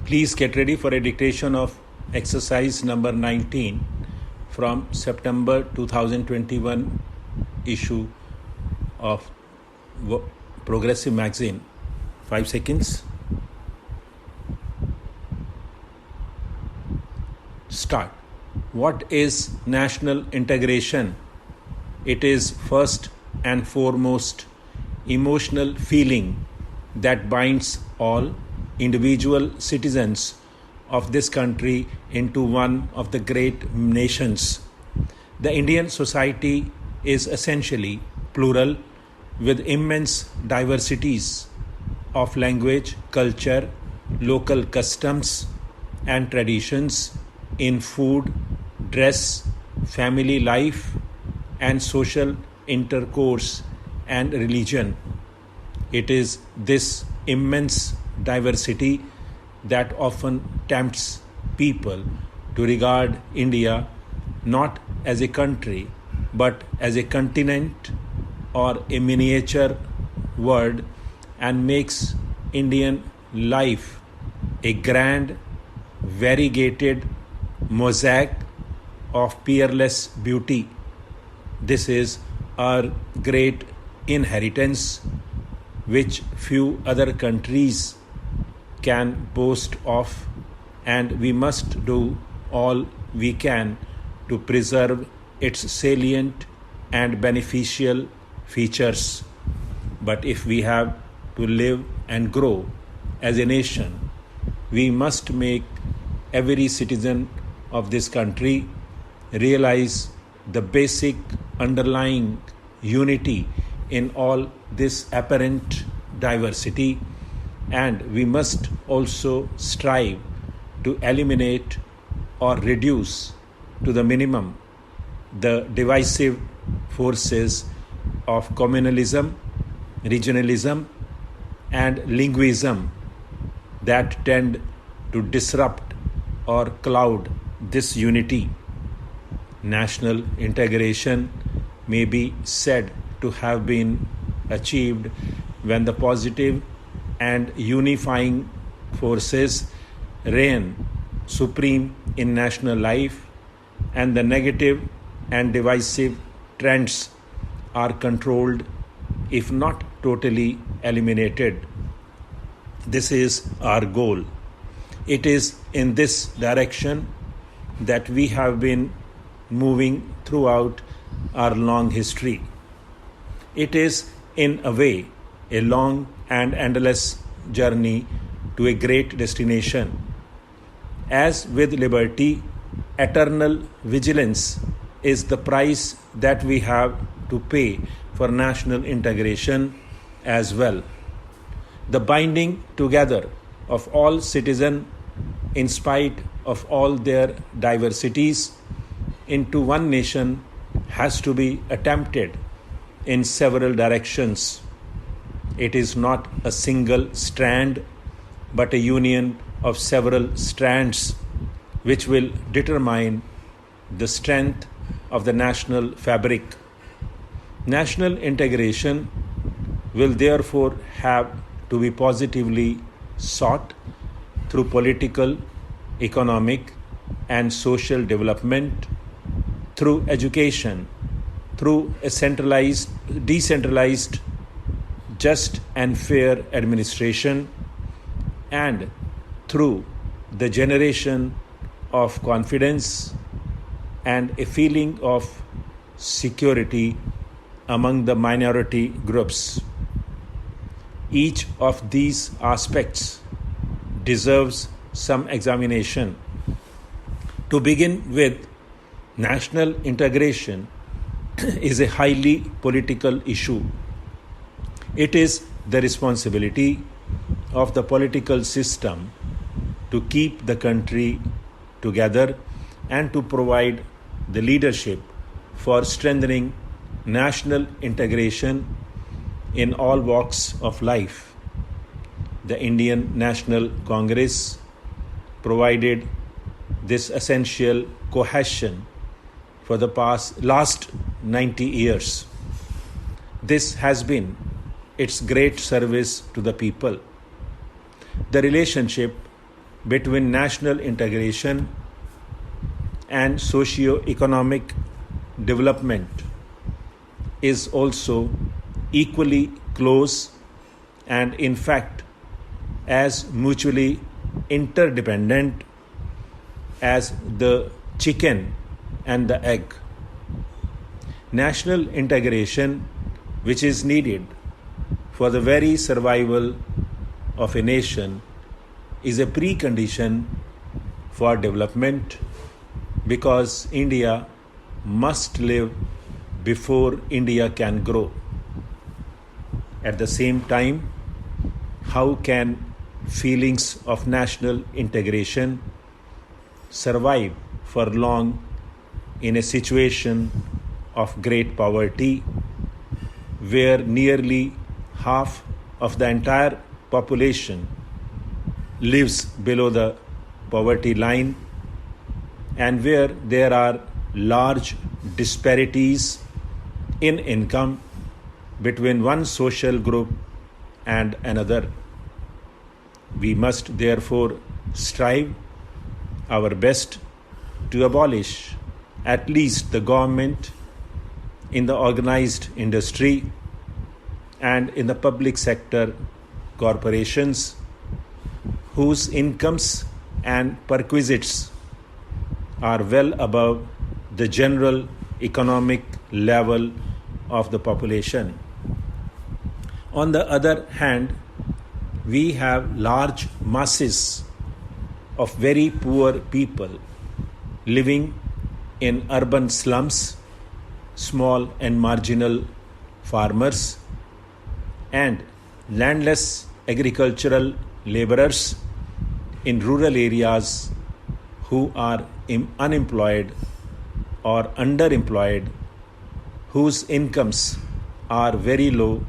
Please get ready for a dictation of exercise number 19 from September 2021 issue of Progressive Magazine. 5 seconds. Start. What is national integration? It is first and foremost emotional feeling that binds all individual citizens of this country into one of the great nations. The Indian society is essentially plural with immense diversities of language, culture, local customs and traditions in food, dress, family life and social intercourse and religion. It is this immense diversity that often tempts people to regard India not as a country but as a continent or a miniature world, and makes Indian life a grand, variegated mosaic of peerless beauty. This is our great inheritance, which few other countries can boast of, and we must do all we can to preserve its salient and beneficial features. But if we have to live and grow as a nation, we must make every citizen of this country realize the basic underlying unity in all this apparent diversity, and we must also strive to eliminate or reduce to the minimum the divisive forces of communalism, regionalism and linguism that tend to disrupt or cloud this unity. National integration may be said to have been achieved when the positive and unifying forces reign supreme in national life and the negative and divisive trends are controlled, if not totally eliminated. This is our goal. It is in this direction that we have been moving throughout our long history. It is, in a way, a long and endless journey to a great destination. As with liberty, eternal vigilance is the price that we have to pay for national integration as well. The binding together of all citizens, in spite of all their diversities, into one nation has to be attempted in several directions. It is not a single strand, but a union of several strands which will determine the strength of the national fabric. National integration will therefore have to be positively sought through political, economic, and social development, through education, through a decentralized, just and fair administration, and through the generation of confidence and a feeling of security among the minority groups. Each of these aspects deserves some examination. To begin with, national integration is a highly political issue. It is the responsibility of the political system to keep the country together and to provide the leadership for strengthening national integration in all walks of life. The Indian National Congress provided this essential cohesion for the last 90 years. This has been its great service to the people. The relationship between national integration and socio-economic development is also equally close and in fact as mutually interdependent as the chicken and the egg. National integration, which is needed for the very survival of a nation, is a precondition for development because India must live before India can grow. At the same time, how can feelings of national integration survive for long in a situation of great poverty where nearly half of the entire population lives below the poverty line and where there are large disparities in income between one social group and another? We must therefore strive our best to abolish at least the government in the organized industry and in the public sector corporations whose incomes and perquisites are well above the general economic level of the population. On the other hand, we have large masses of very poor people living in urban slums, small and marginal farmers, and landless agricultural laborers in rural areas who are unemployed or underemployed, whose incomes are very low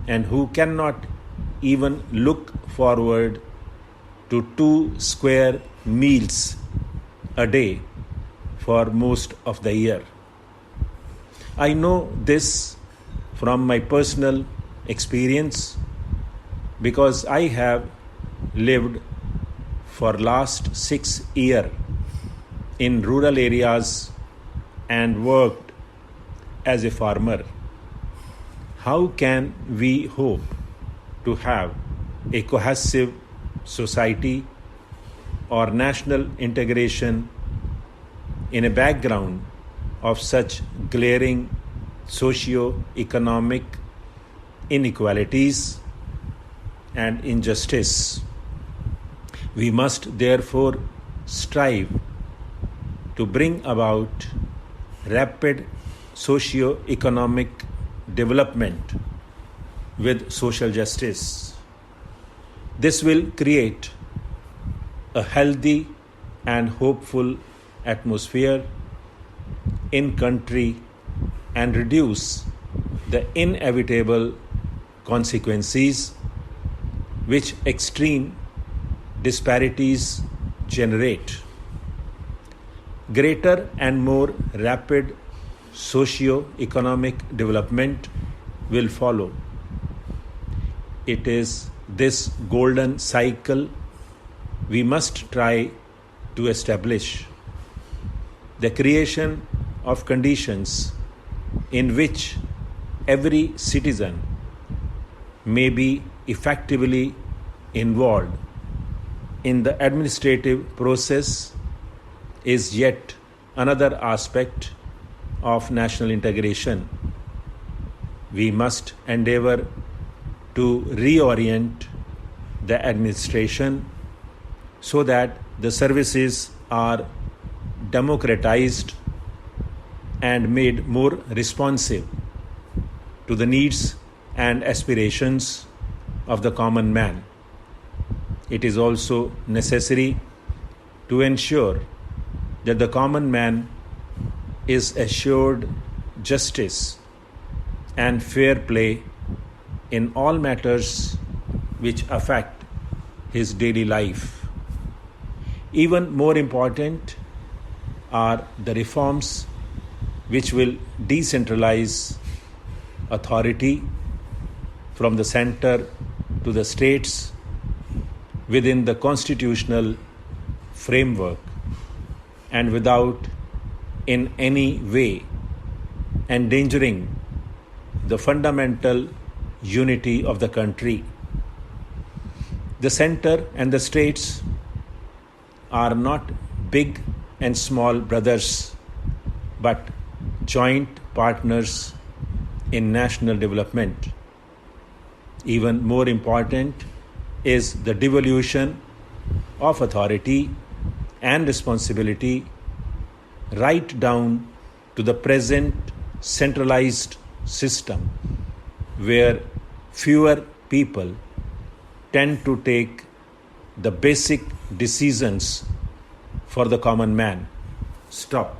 and who cannot even look forward to 2 square meals a day for most of the year. I know this from my personal experience because I have lived for last 6 years in rural areas and worked as a farmer. How can we hope to have a cohesive society or national integration in a background of such glaring socio-economic inequalities and injustice? We must therefore strive to bring about rapid socio-economic development with social justice. This will create a healthy and hopeful atmosphere in country and reduce the inevitable consequences which extreme disparities generate. Greater and more rapid socio-economic development will follow. It is this golden cycle we must try to establish. The creation of conditions in which every citizen may be effectively involved in the administrative process is yet another aspect of national integration. We must endeavor to reorient the administration so that the services are democratized and made more responsive to the needs and aspirations of the common man. It is also necessary to ensure that the common man is assured justice and fair play in all matters which affect his daily life. Even more important are the reforms which will decentralize authority from the center to the states, within the constitutional framework and without in any way endangering the fundamental unity of the country. The center and the states are not big and small brothers, but joint partners in national development. Even more important is the devolution of authority and responsibility right down to the present centralized system, where fewer people tend to take the basic decisions for the common man. Stop.